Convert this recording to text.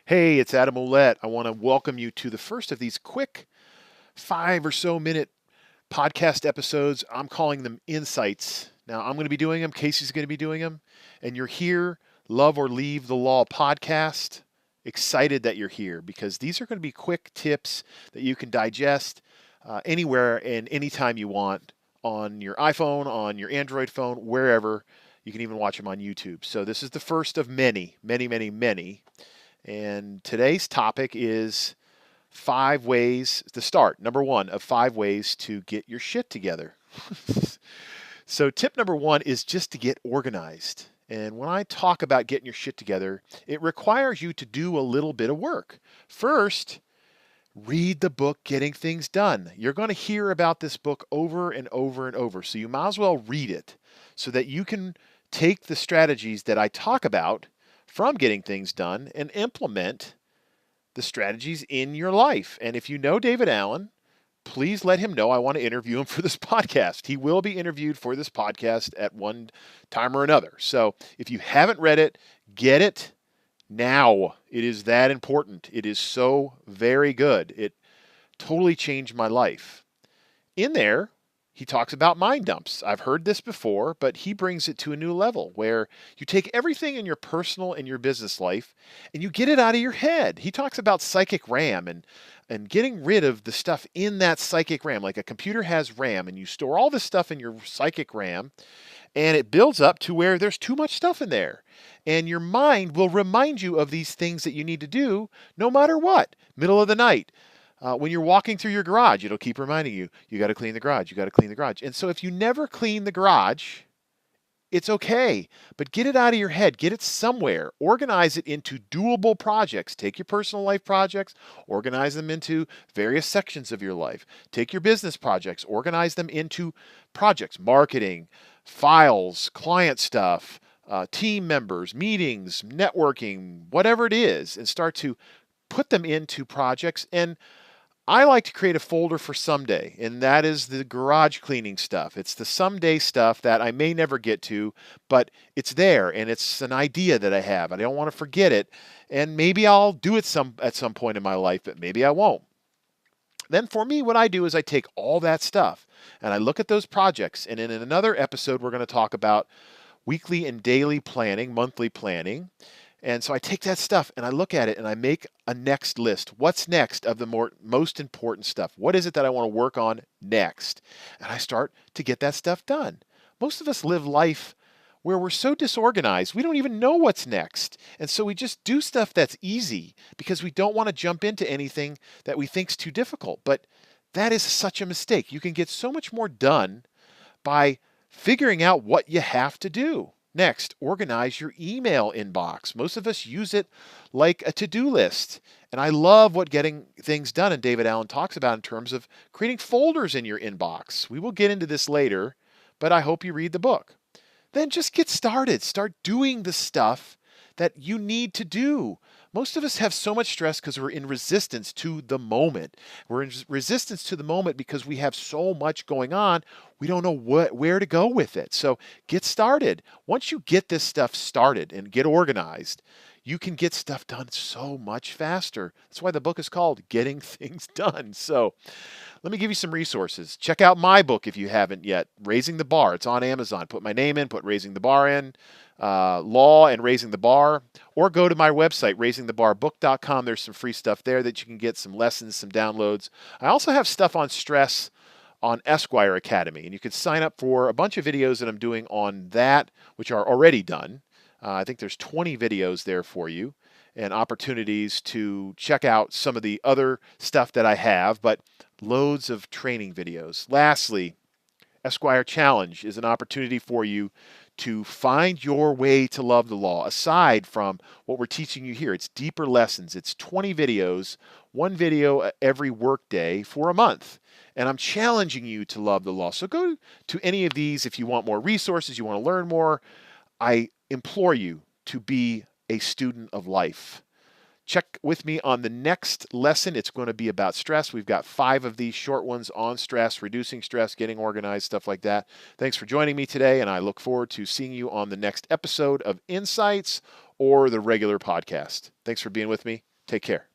Hey, it's Adam Ouellette. I want to welcome you to the first of these quick 5 or so minute podcast episodes. I'm calling them Insights. Now, I'm going to be doing them, Casey's going to be doing them, and you're here, Love or Leave the Law podcast. Excited that you're here because these are going to be quick tips that you can digest anywhere and anytime you want on your iPhone, on your Android phone, wherever. You can even watch them on YouTube. So, this is the first of many, many, many, many. And today's topic is 5 ways to start. Number one of 5 ways to get your shit together. So, tip number one is just to get organized. And when I talk about getting your shit together, it requires you to do a little bit of work. First, read the book Getting Things Done. You're going to hear about this book over and over and over. So, you might as well read it so that you can take the strategies that I talk about from Getting Things Done and implement the strategies in your life. And if you know David Allen, please let him know I want to interview him for this podcast. He will be interviewed for this podcast at one time or another. So if you haven't read it, get it now. It is that important. It is so very good. It totally changed my life. In there, he talks about mind dumps. I've heard this before, but he brings it to a new level where you take everything in your personal and your business life and you get it out of your head. He talks about psychic RAM and getting rid of the stuff in that psychic RAM. Like a computer has RAM and you store all this stuff in your psychic RAM and it builds up to where there's too much stuff in there. And your mind will remind you of these things that you need to do no matter what. Middle of the night, when you're walking through your garage, it'll keep reminding you, you got to clean the garage, you got to clean the garage. And so if you never clean the garage, it's okay, but get it out of your head, get it somewhere, organize it into doable projects. Take your personal life projects, organize them into various sections of your life. Take your business projects, organize them into projects, marketing, files, client stuff, team members, meetings, networking, whatever it is, and start to put them into projects. And I like to create a folder for someday, and that is the garage cleaning stuff. It's the someday stuff that I may never get to, but it's there, and it's an idea that I have. I don't want to forget it, and maybe I'll do it at some point in my life, but maybe I won't. Then for me, what I do is I take all that stuff and I look at those projects. And in another episode, we're going to talk about weekly and daily planning, monthly planning. And so I take that stuff and I look at it and I make a next list. What's next of the most important stuff? What is it that I want to work on next? And I start to get that stuff done. Most of us live life where we're so disorganized, we don't even know what's next. And so we just do stuff that's easy because we don't want to jump into anything that we think's too difficult. But that is such a mistake. You can get so much more done by figuring out what you have to do. Next, organize your email inbox. Most of us use it like a to-do list. And I love what getting things done and David Allen talks about in terms of creating folders in your inbox. We will get into this later, but I hope you read the book. Then just get started. Start doing the stuff that you need to do. Most of us have so much stress because we're in resistance to the moment. We're in resistance to the moment because we have so much going on. We don't know where to go with it. So get started. Once you get this stuff started and get organized, you can get stuff done so much faster. That's why the book is called Getting Things Done. So let me give you some resources. Check out my book if you haven't yet, Raising the Bar. It's on Amazon. Put my name in, put Raising the Bar in, Law and Raising the Bar, or go to my website, raisingthebarbook.com. There's some free stuff there that you can get, some lessons, some downloads. I also have stuff on stress on Esquire Academy, and you can sign up for a bunch of videos that I'm doing on that, which are already done. I think there's 20 videos there for you and opportunities to check out some of the other stuff that I have, but loads of training videos. Lastly, Esquire Challenge is an opportunity for you to find your way to love the law. Aside from what we're teaching you here, it's deeper lessons. It's 20 videos, one video every workday for a month. And I'm challenging you to love the law. So go to any of these if you want more resources, you want to learn more. I implore you to be a student of life. Check with me on the next lesson. It's going to be about stress. We've got 5 of these short ones on stress, reducing stress, getting organized, stuff like that. Thanks for joining me today, and I look forward to seeing you on the next episode of Insights or the regular podcast. Thanks for being with me. Take care.